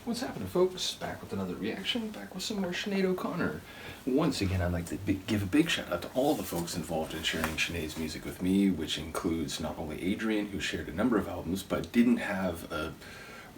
What's happening, folks? Back with another reaction, back with some more Sinéad O'Connor. Once again, I'd like to give a big shout out to all the folks involved in sharing Sinéad's music with me, which includes not only Adrian, who shared a number of albums, but didn't have a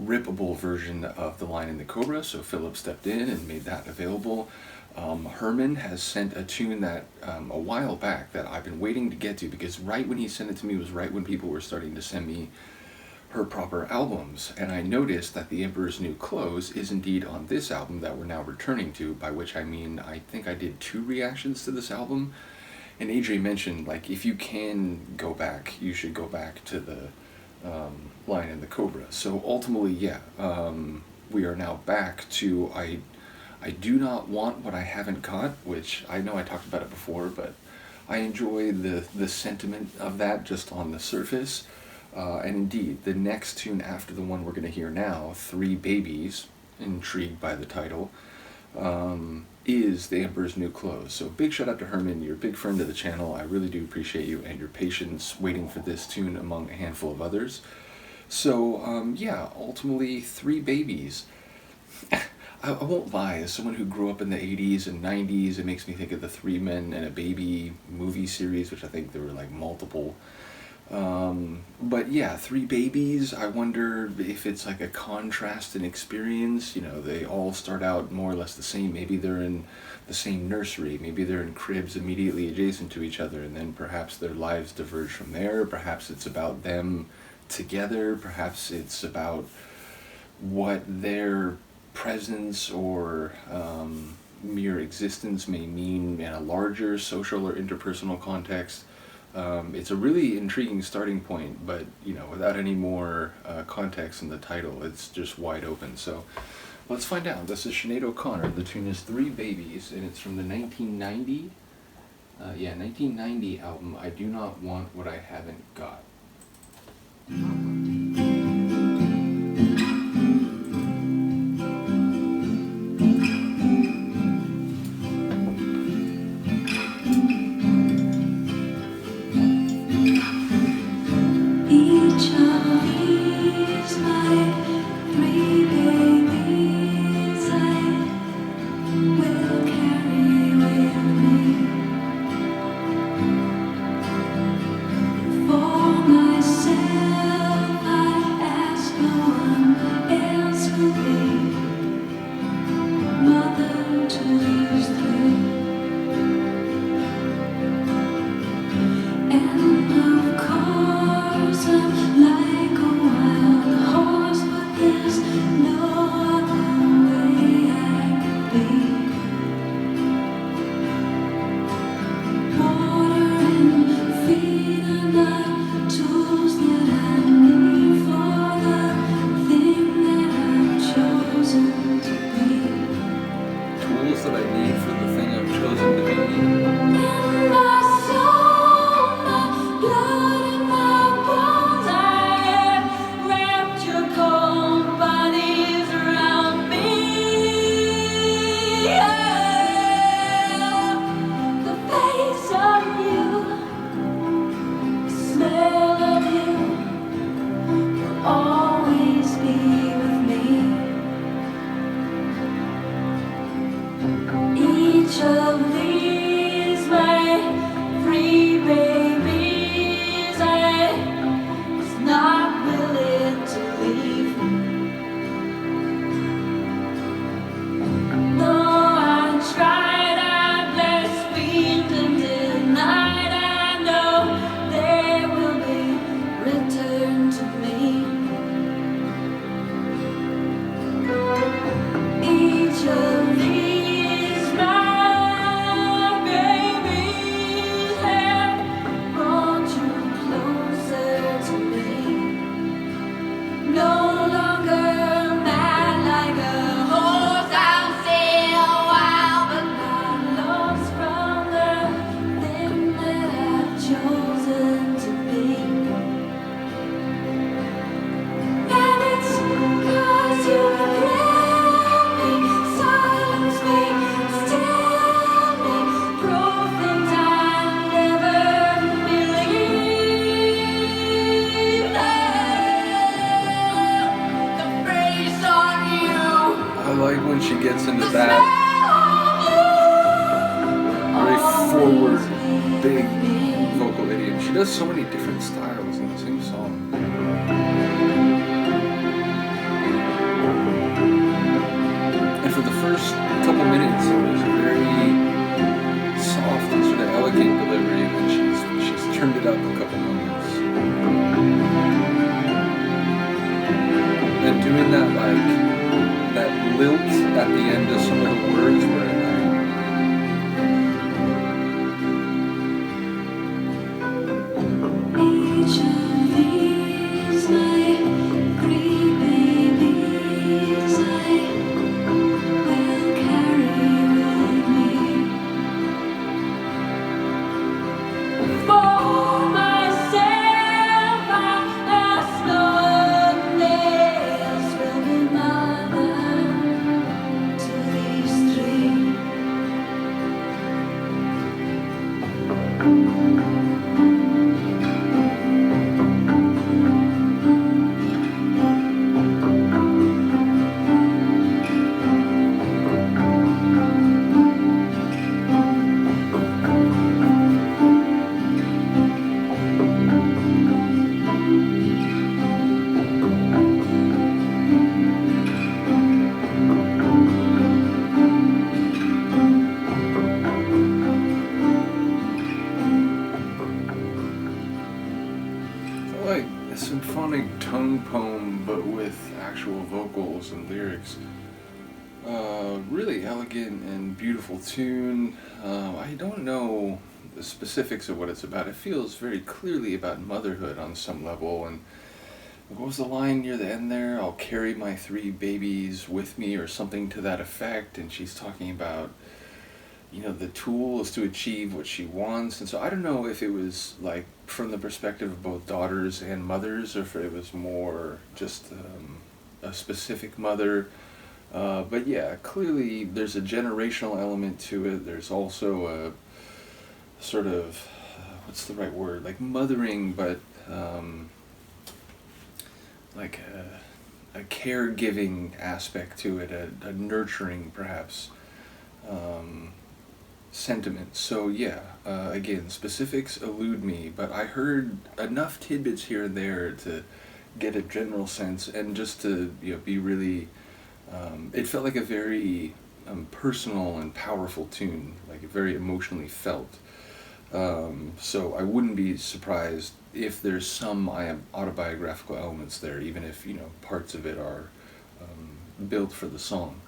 rippable version of The Lion and the Cobra, so Philip stepped in and made that available. Herman has sent a tune that a while back that I've been waiting to get to, because right when he sent it to me was right when people were starting to send me her proper albums, and I noticed that The Emperor's New Clothes is indeed on this album that we're now returning to, by which I mean I think I did 2 reactions to this album, and AJ mentioned, like, if you can go back, you should go back to the Lion and the Cobra. So ultimately, yeah, we are now back to I do not want what I haven't got, which I know I talked about it before, but I enjoy the sentiment of that just on the surface. And indeed, the next tune after the one we're going to hear now, 3 Babies, intrigued by the title, is The Emperor's New Clothes. So big shout out to Herman, you're a big friend of the channel, I really do appreciate you and your patience waiting for this tune among a handful of others. So yeah, ultimately 3 Babies. I won't lie, as someone who grew up in the 80s and 90s, it makes me think of the 3 Men and a Baby movie series, which I think there were like multiple. But yeah, 3 Babies, I wonder if it's like a contrast in experience. You know, they all start out more or less the same. Maybe they're in the same nursery, maybe they're in cribs immediately adjacent to each other, and then perhaps their lives diverge from there. Perhaps it's about them together, perhaps it's about what their presence or mere existence may mean in a larger social or interpersonal context. It's a really intriguing starting point, but, you know, without any more context in the title, it's just wide open. So let's find out. This is Sinéad O'Connor. The tune is 3 Babies, and it's from the 1990 album, I Do Not Want What I Haven't Got. For myself I like when she gets into that very forward, big vocal idiom. She does so many different styles in the same song. And for the first couple minutes, it was a very soft and sort of elegant delivery, and then she's turned it up a couple moments. And doing that, like, that lilt at the end of some of the words where it, each of these my 3 babies I will carry with me. For myself, I ask no one else will be mother to these 3. like a symphonic tone poem, but with actual vocals and lyrics. Really elegant and beautiful tune. I don't know the specifics of what it's about. It feels very clearly about motherhood on some level. And what was the line near the end there? I'll carry my 3 babies with me, or something to that effect. And she's talking about, you know, the tool is to achieve what she wants. And so I don't know if it was like from the perspective of both daughters and mothers, or if it was more just a specific mother. But yeah, clearly there's a generational element to it. There's also a sort of, what's the right word? Like mothering, but like a caregiving aspect to it, a nurturing perhaps sentiment. So yeah, again, specifics elude me, but I heard enough tidbits here and there to get a general sense, and just to, you know, be really, it felt like a very personal and powerful tune, like very emotionally felt. So I wouldn't be surprised if there's some autobiographical elements there, even if, you know, parts of it are built for the song.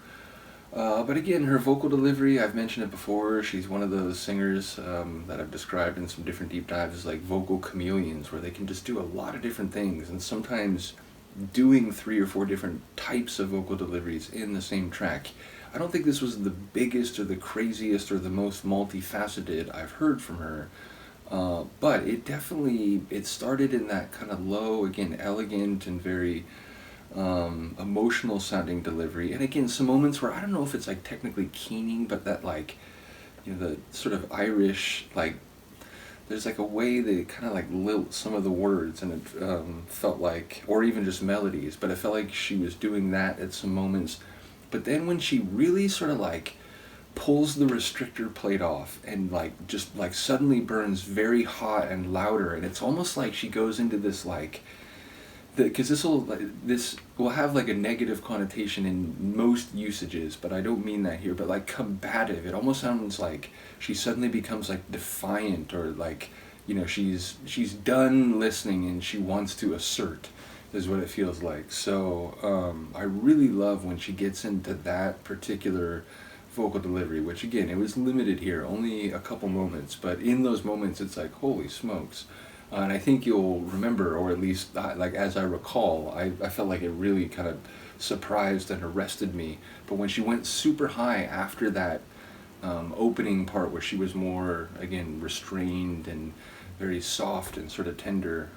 But again, her vocal delivery, I've mentioned it before, she's one of those singers that I've described in some different deep dives as like vocal chameleons, where they can just do a lot of different things, and sometimes doing 3 or 4 different types of vocal deliveries in the same track. I don't think this was the biggest or the craziest or the most multifaceted I've heard from her, but it started in that kind of low, again, elegant and very emotional sounding delivery, and again, some moments where I don't know if it's like technically keening, but that, like, you know, the sort of Irish, like, there's like a way they kind of like lilt some of the words, and it felt like, or even just melodies, but it felt like she was doing that at some moments. But then when she really sort of like pulls the restrictor plate off and like just like suddenly burns very hot and louder, and it's almost like she goes into this like, because this will have like a negative connotation in most usages, but I don't mean that here, but like combative. It almost sounds like she suddenly becomes like defiant, or like, you know, she's done listening and she wants to assert, is what it feels like. So I really love when she gets into that particular vocal delivery, which again, it was limited here, only a couple moments, but in those moments it's like, holy smokes. And I think you'll remember, or at least like as I recall, I felt like it really kind of surprised and arrested me. But when she went super high after that opening part, where she was more, again, restrained and very soft and sort of tender,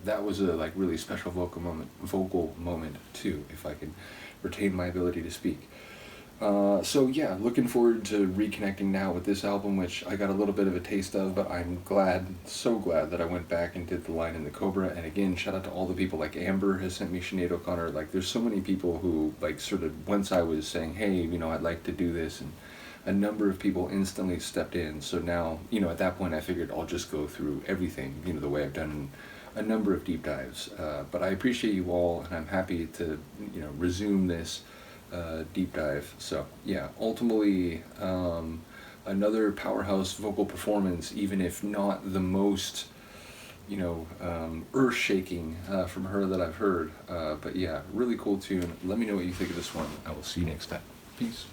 that was a like really special vocal moment too, if I can retain my ability to speak. So yeah, looking forward to reconnecting now with this album, which I got a little bit of a taste of, but I'm glad, so glad that I went back and did the line in the Cobra. And again, shout out to all the people, like Amber has sent me Sinead O'Connor. Like, there's so many people who, like, sort of, once I was saying, hey, you know, I'd like to do this, and a number of people instantly stepped in. So now, you know, at that point I figured I'll just go through everything, you know, the way I've done a number of deep dives. But I appreciate you all, and I'm happy to, you know, resume this deep dive. So yeah, ultimately, another powerhouse vocal performance, even if not the most, you know, earth-shaking from her that I've heard. But yeah, really cool tune. Let me know what you think of this one. I will see you next time. Peace.